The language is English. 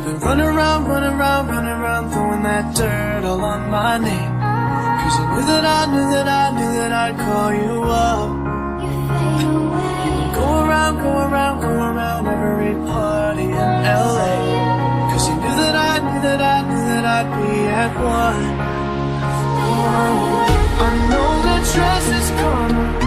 been running around, throwing that dirt all on my name. Cause I knew that I'd call you up. Go around every party in LA. Cause you knew that I'd be at one. Oh, I know that trust is karma.